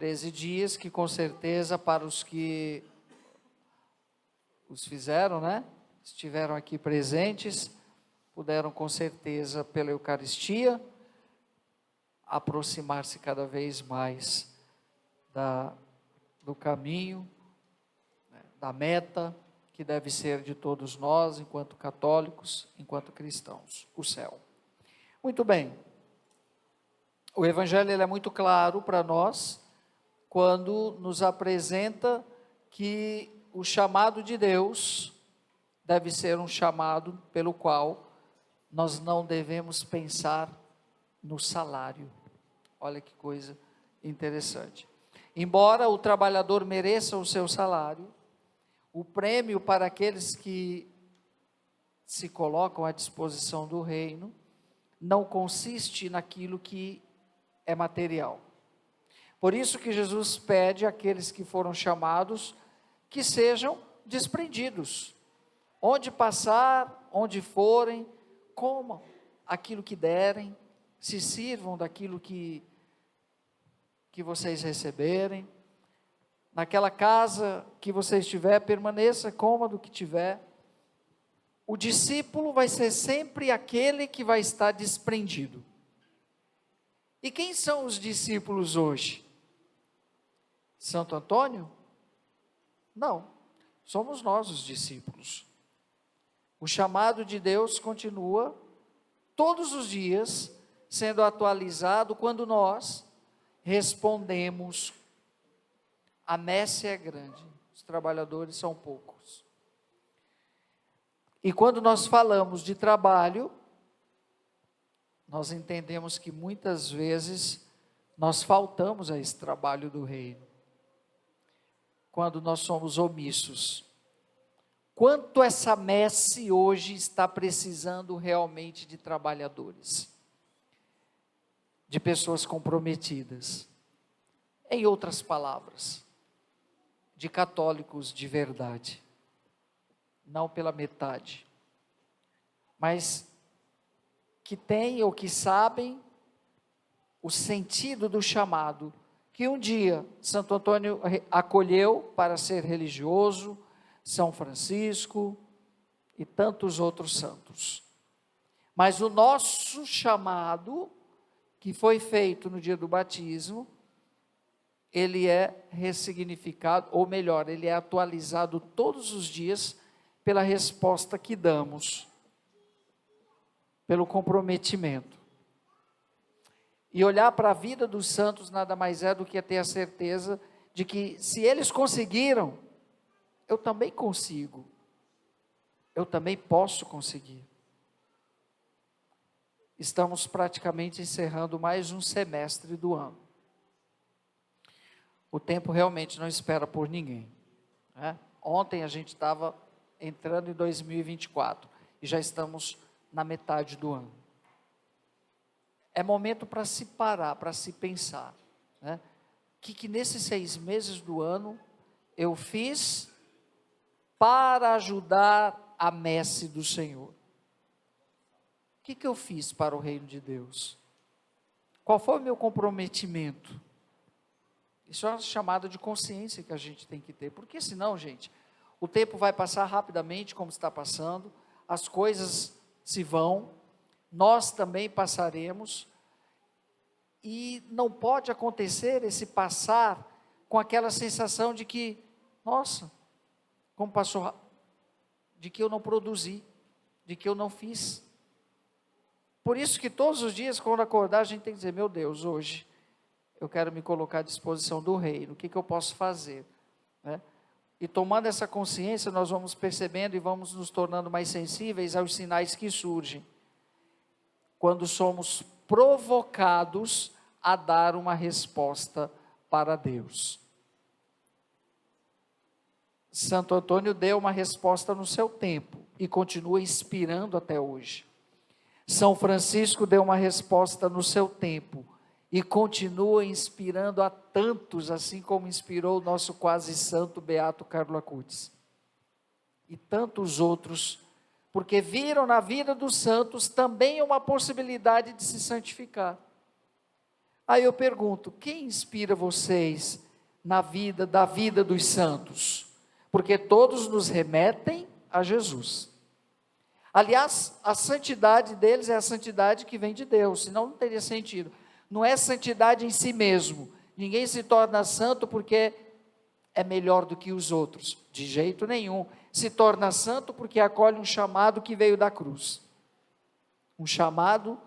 13 dias, que com certeza para os que os fizeram, né? Estiveram aqui presentes, puderam com certeza pela Eucaristia aproximar-se cada vez mais do caminho, né, da meta que deve ser de todos nós, enquanto católicos, enquanto cristãos, o céu. Muito bem, o Evangelho ele é muito claro para nós, quando nos apresenta que o chamado de Deus deve ser um chamado pelo qual nós não devemos pensar no salário. Olha que coisa interessante. Embora o trabalhador mereça o seu salário, o prêmio para aqueles que se colocam à disposição do reino não consiste naquilo que é material. Por isso que Jesus pede àqueles que foram chamados que sejam desprendidos. Onde passar, onde forem, comam aquilo que derem, se sirvam daquilo que vocês receberem. Naquela casa que você estiver, permaneça, coma do que tiver. O discípulo vai ser sempre aquele que vai estar desprendido. E quem são os discípulos hoje? Santo Antônio? Não, somos nós os discípulos. O chamado de Deus continua todos os dias sendo atualizado quando nós respondemos: a messe é grande, os trabalhadores são poucos. E quando nós falamos de trabalho, nós entendemos que muitas vezes nós faltamos a esse trabalho do reino, quando nós somos omissos. Quanto essa messe hoje está precisando realmente de trabalhadores, de pessoas comprometidas. Em outras palavras, de católicos de verdade, não pela metade, mas que têm ou que sabem o sentido do chamado, que um dia Santo Antônio acolheu para ser religioso, São Francisco e tantos outros santos. Mas o nosso chamado, que foi feito no dia do batismo, ele é ressignificado, ou melhor, ele é atualizado todos os dias pela resposta que damos, pelo comprometimento. E olhar para a vida dos santos nada mais é do que ter a certeza de que se eles conseguiram, eu também consigo, eu também posso conseguir. Estamos praticamente encerrando mais um semestre do ano. O tempo realmente não espera por ninguém, né? Ontem a gente estava entrando em 2024 e já estamos na metade do ano. É momento para se parar, para se pensar, né? Que nesses 6 meses do ano eu fiz para ajudar a messe do Senhor? O que eu fiz para o reino de Deus? Qual foi o meu comprometimento? Isso é uma chamada de consciência que a gente tem que ter, porque senão, gente, o tempo vai passar rapidamente, como está passando, as coisas se vão, nós também passaremos, e não pode acontecer esse passar com aquela sensação de que, nossa, como passou, de que eu não produzi, de que eu não fiz. Por isso que todos os dias, quando acordar, a gente tem que dizer: meu Deus, hoje eu quero me colocar à disposição do reino, o que eu posso fazer, né? E tomando essa consciência, nós vamos percebendo e vamos nos tornando mais sensíveis aos sinais que surgem, quando somos provocados a dar uma resposta para Deus. Santo Antônio deu uma resposta no seu tempo e continua inspirando até hoje. São Francisco deu uma resposta no seu tempo e continua inspirando a tantos, assim como inspirou o nosso quase santo Beato Carlo Acutis. E tantos outros, porque viram na vida dos santos também uma possibilidade de se santificar. Aí eu pergunto, quem inspira vocês da vida dos santos? Porque todos nos remetem a Jesus. Aliás, a santidade deles é a santidade que vem de Deus, senão não teria sentido. Não é santidade em si mesmo. Ninguém se torna santo porque é melhor do que os outros, de jeito nenhum. Se torna santo porque acolhe um chamado que veio da cruz. Um chamado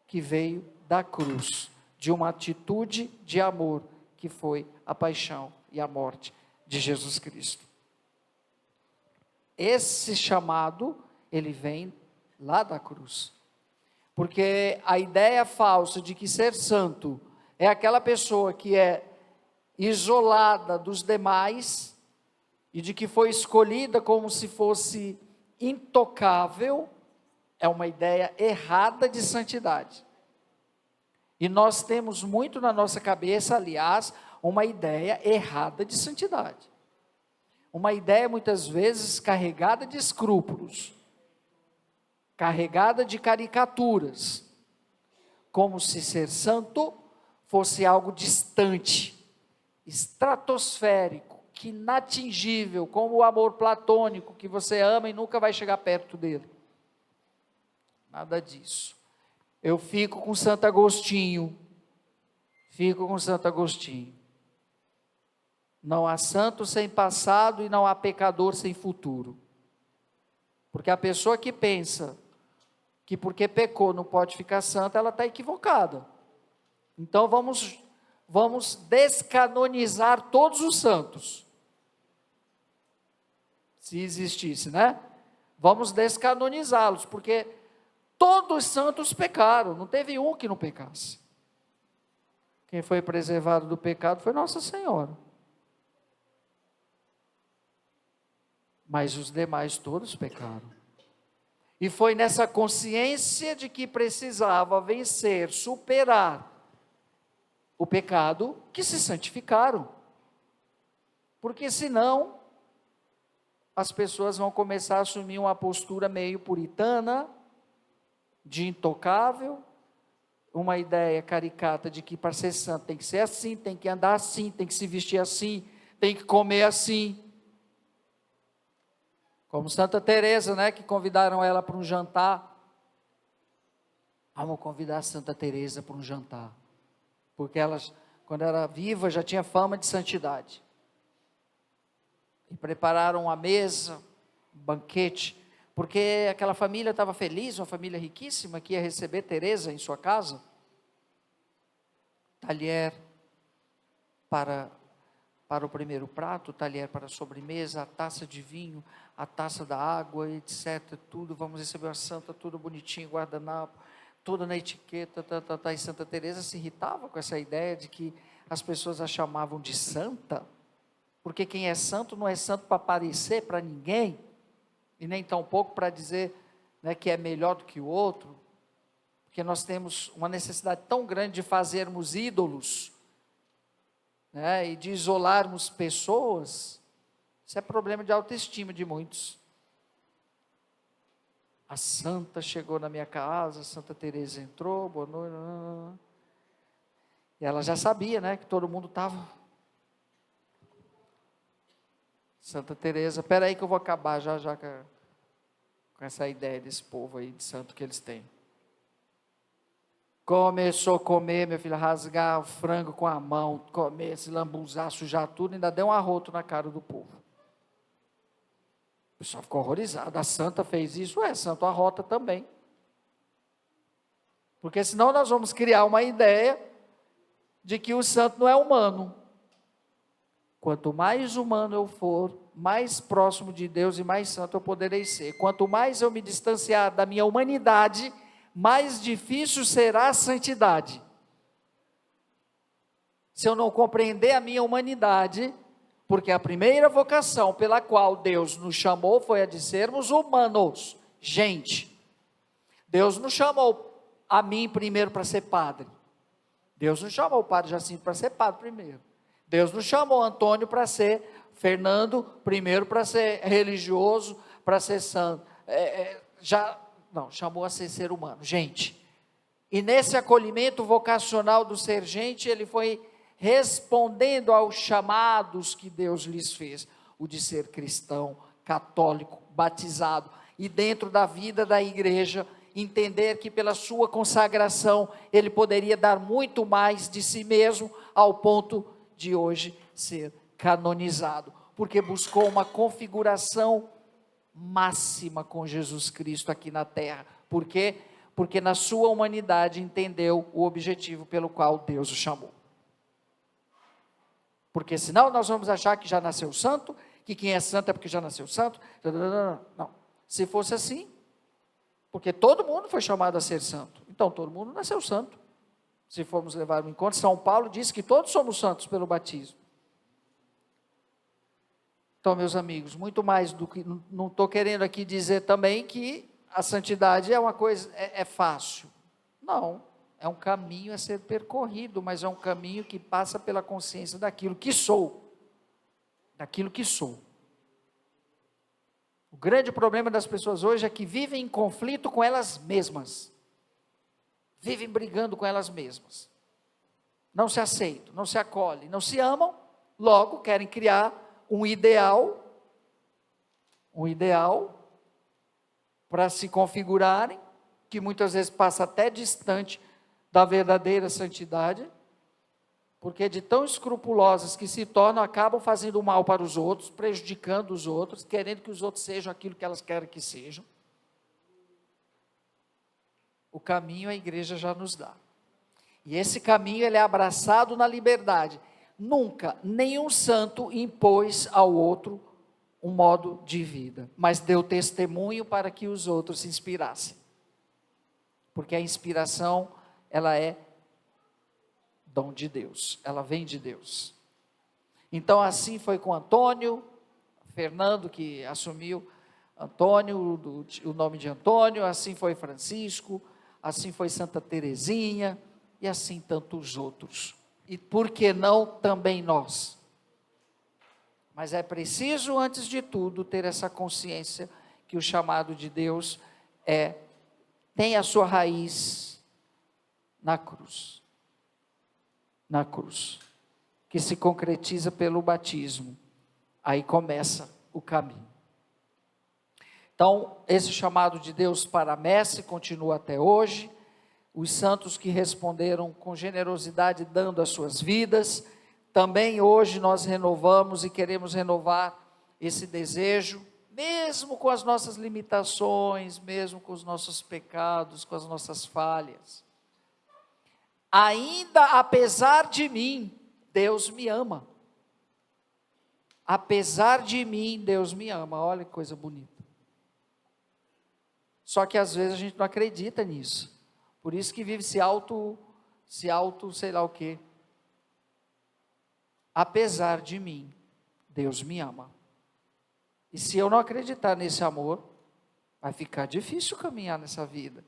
que veio da cruz, de uma atitude de amor, que foi a paixão e a morte de Jesus Cristo. Esse chamado, ele vem lá da cruz. Porque a ideia falsa de que ser santo é aquela pessoa que é isolada dos demais e de que foi escolhida como se fosse intocável, é uma ideia errada de santidade. E nós temos muito na nossa cabeça, aliás, uma ideia errada de santidade. Uma ideia muitas vezes carregada de escrúpulos, carregada de caricaturas, como se ser santo fosse algo distante, estratosférico, que inatingível, como o amor platônico, que você ama e nunca vai chegar perto dele. Nada disso. Eu fico com Santo Agostinho, Não há santo sem passado e não há pecador sem futuro. Porque a pessoa que pensa que porque pecou não pode ficar santa, ela está equivocada. Então vamos descanonizar todos os santos. Se existisse, né? Vamos descanonizá-los, porque todos os santos pecaram, não teve um que não pecasse. Quem foi preservado do pecado foi Nossa Senhora. Mas os demais todos pecaram. E foi nessa consciência de que precisava vencer, superar o pecado, que se santificaram. Porque senão, as pessoas vão começar a assumir uma postura meio puritana, de intocável, uma ideia caricata de que para ser santo tem que ser assim, tem que andar assim, tem que se vestir assim, tem que comer assim. Como Santa Teresa, né, que convidaram ela para um jantar. Vamos convidar a Santa Teresa para um jantar. Porque ela, quando era viva, já tinha fama de santidade. E prepararam uma mesa, um banquete, porque aquela família estava feliz, uma família riquíssima, que ia receber Teresa em sua casa. Talher para o primeiro prato, talher para a sobremesa, a taça de vinho, a taça da água, etc. Tudo, vamos receber a santa, tudo bonitinho, guardanapo, tudo na etiqueta, E Santa Teresa se irritava com essa ideia de que as pessoas a chamavam de santa, porque quem é santo não é santo para aparecer para ninguém, e nem tampouco para dizer, né, que é melhor do que o outro, porque nós temos uma necessidade tão grande de fazermos ídolos, né, e de isolarmos pessoas. Isso é problema de autoestima de muitos. A santa chegou na minha casa, Santa Teresa entrou, boa noite, e ela já sabia, né, que todo mundo estava. Santa Teresa, espera aí que eu vou acabar já com essa ideia desse povo aí de santo que eles têm. Começou a comer, meu filho, rasgar o frango com a mão, comer, se lambuzar, sujar tudo, ainda deu um arroto na cara do povo. O pessoal ficou horrorizado. A santa fez isso, santo arrota também. Porque senão nós vamos criar uma ideia de que o santo não é humano. Quanto mais humano eu for, mais próximo de Deus e mais santo eu poderei ser. Quanto mais eu me distanciar da minha humanidade, mais difícil será a santidade. Se eu não compreender a minha humanidade, porque a primeira vocação pela qual Deus nos chamou foi a de sermos humanos, gente. Deus não chamou a mim primeiro para ser padre. Deus não chamou o padre Jacinto para ser padre primeiro. Deus não chamou Antônio para ser Fernando primeiro para ser religioso, para ser santo. Não, chamou a ser humano. Gente, E nesse acolhimento vocacional do Sergente, ele foi respondendo aos chamados que Deus lhes fez, o de ser cristão, católico, batizado, e dentro da vida da igreja, entender que pela sua consagração, ele poderia dar muito mais de si mesmo, ao ponto de hoje ser canonizado, porque buscou uma configuração máxima com Jesus Cristo aqui na terra. Por quê? Porque na sua humanidade entendeu o objetivo pelo qual Deus o chamou. Porque senão nós vamos achar que já nasceu santo, que quem é santo é porque já nasceu santo. Não, se fosse assim, porque todo mundo foi chamado a ser santo, então todo mundo nasceu santo. Se formos levar em conta, São Paulo diz que todos somos santos pelo batismo. Então, meus amigos, muito mais do que, não estou querendo aqui dizer também que a santidade é uma coisa, é fácil. Não, é um caminho a ser percorrido, mas é um caminho que passa pela consciência daquilo que sou. Daquilo que sou. O grande problema das pessoas hoje é que vivem em conflito com elas mesmas. Vivem brigando com elas mesmas. Não se aceitam, não se acolhem, não se amam, logo querem criar um ideal para se configurarem, que muitas vezes passa até distante da verdadeira santidade, porque de tão escrupulosas que se tornam, acabam fazendo mal para os outros, prejudicando os outros, querendo que os outros sejam aquilo que elas querem que sejam. O caminho a igreja já nos dá. E esse caminho ele é abraçado na liberdade. Nunca nenhum santo impôs ao outro um modo de vida, mas deu testemunho para que os outros se inspirassem. Porque a inspiração, ela é dom de Deus, ela vem de Deus. Então assim foi com Antônio, Fernando que assumiu Antônio, o nome de Antônio, assim foi Francisco, assim foi Santa Teresinha, e assim tantos outros. E por que não também nós? Mas é preciso, antes de tudo, ter essa consciência que o chamado de Deus tem a sua raiz na cruz. Na cruz, que se concretiza pelo batismo. Aí começa o caminho. Então, esse chamado de Deus para a messe continua até hoje. Os santos que responderam com generosidade, dando as suas vidas, também hoje nós renovamos e queremos renovar esse desejo, mesmo com as nossas limitações, mesmo com os nossos pecados, com as nossas falhas. Ainda apesar de mim, Deus me ama. Apesar de mim, Deus me ama. Olha que coisa bonita. Só que às vezes a gente não acredita nisso. Por isso que vive sei lá o quê. Apesar de mim, Deus me ama. E se eu não acreditar nesse amor, vai ficar difícil caminhar nessa vida.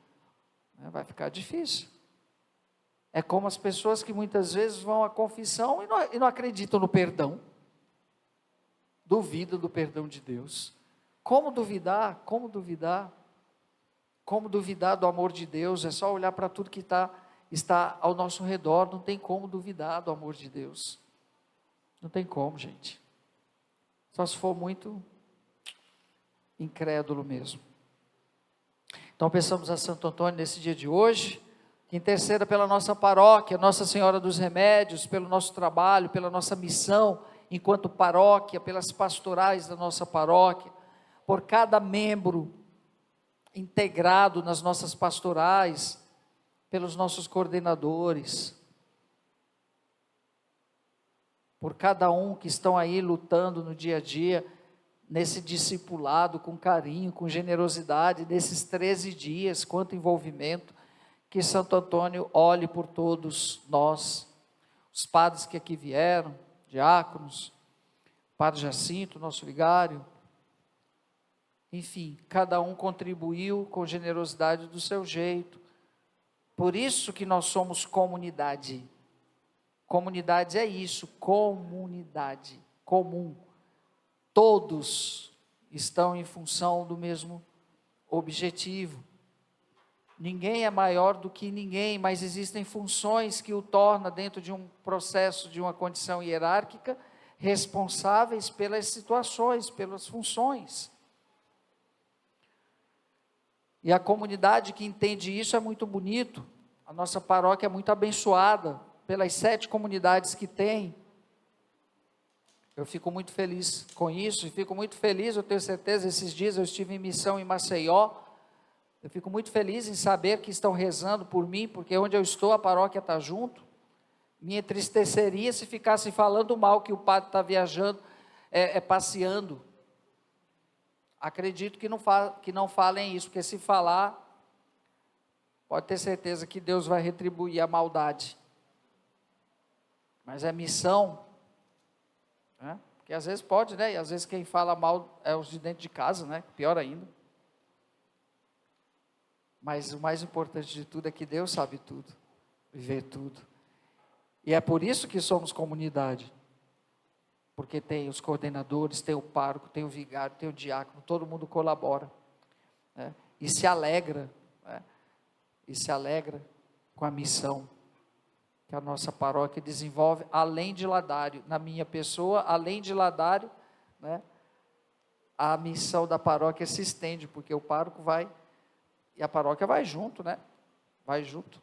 Vai ficar difícil. É como as pessoas que muitas vezes vão à confissão e não acreditam no perdão. Duvidam do perdão de Deus. Como duvidar? Como duvidar? Como duvidar do amor de Deus? É só olhar para tudo que está ao nosso redor. Não tem como duvidar do amor de Deus. Não tem como, gente. Só se for muito incrédulo mesmo. Então pensamos a Santo Antônio nesse dia de hoje, que interceda pela nossa paróquia, Nossa Senhora dos Remédios, pelo nosso trabalho, pela nossa missão enquanto paróquia, pelas pastorais da nossa paróquia, por cada membro integrado nas nossas pastorais, pelos nossos coordenadores, por cada um que estão aí lutando no dia a dia, nesse discipulado, com carinho, com generosidade, nesses 13 dias, quanto envolvimento, que Santo Antônio olhe por todos nós, os padres que aqui vieram, diáconos, Padre Jacinto, nosso vigário, enfim, cada um contribuiu com generosidade do seu jeito. Por isso que nós somos comunidade. Comunidade é isso, comunidade, comum. Todos estão em função do mesmo objetivo. Ninguém é maior do que ninguém, mas existem funções que o tornam, dentro de um processo, de uma condição hierárquica, responsáveis pelas situações, pelas funções. E a comunidade que entende isso é muito bonito. A nossa paróquia é muito abençoada pelas 7 comunidades que tem. Eu fico muito feliz com isso, e fico muito feliz, eu tenho certeza, esses dias eu estive em missão em Maceió, eu fico muito feliz em saber que estão rezando por mim, porque onde eu estou a paróquia está junto. Me entristeceria se ficassem falando mal que o padre está viajando, passeando. Acredito que não falem isso, porque se falar, pode ter certeza que Deus vai retribuir a maldade. Mas é missão, né? Porque às vezes pode, né? E às vezes quem fala mal é os de dentro de casa, né? Pior ainda. Mas o mais importante de tudo é que Deus sabe tudo, vê tudo. E é por isso que somos comunidade. Porque tem os coordenadores, tem o pároco, tem o vigário, tem o diácono, todo mundo colabora, né? E se alegra, né? E se alegra com a missão que a nossa paróquia desenvolve, além de Ladário, na minha pessoa, além de Ladário, né? A missão da paróquia se estende, porque o pároco vai, e a paróquia vai junto, né? Vai junto.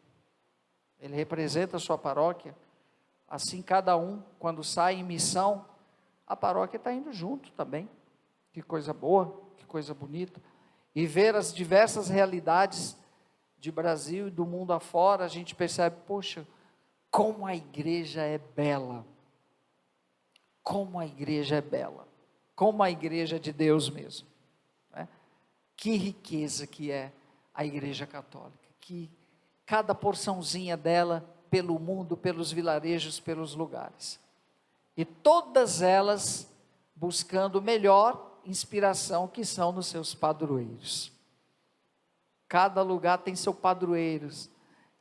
Ele representa a sua paróquia. Assim, cada um, quando sai em missão, a paróquia está indo junto também. Que coisa boa, que coisa bonita. E ver as diversas realidades de Brasil e do mundo afora, a gente percebe, poxa, como a igreja é bela. Como a igreja é bela. Como a igreja é de Deus mesmo, né? Que riqueza que é a igreja católica. Que cada porçãozinha dela, pelo mundo, pelos vilarejos, pelos lugares. E todas elas buscando melhor inspiração, que são nos seus padroeiros. Cada lugar tem seu padroeiro.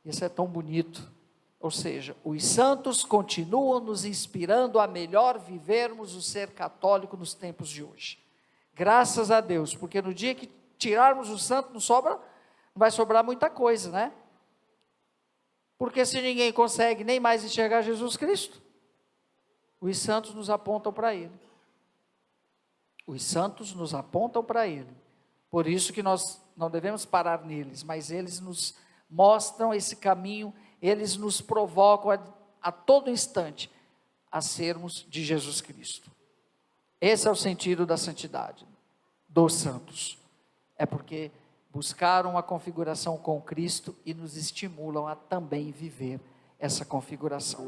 Isso é tão bonito. Ou seja, os santos continuam nos inspirando a melhor vivermos o ser católico nos tempos de hoje. Graças a Deus, porque no dia que tirarmos o santo, não vai sobrar muita coisa, né? Porque se ninguém consegue nem mais enxergar Jesus Cristo, os santos nos apontam para Ele. Os santos nos apontam para Ele. Por isso que nós não devemos parar neles, mas eles nos mostram esse caminho, eles nos provocam a todo instante a sermos de Jesus Cristo. Esse é o sentido da santidade dos santos. É porque buscaram a configuração com Cristo e nos estimulam a também viver essa configuração.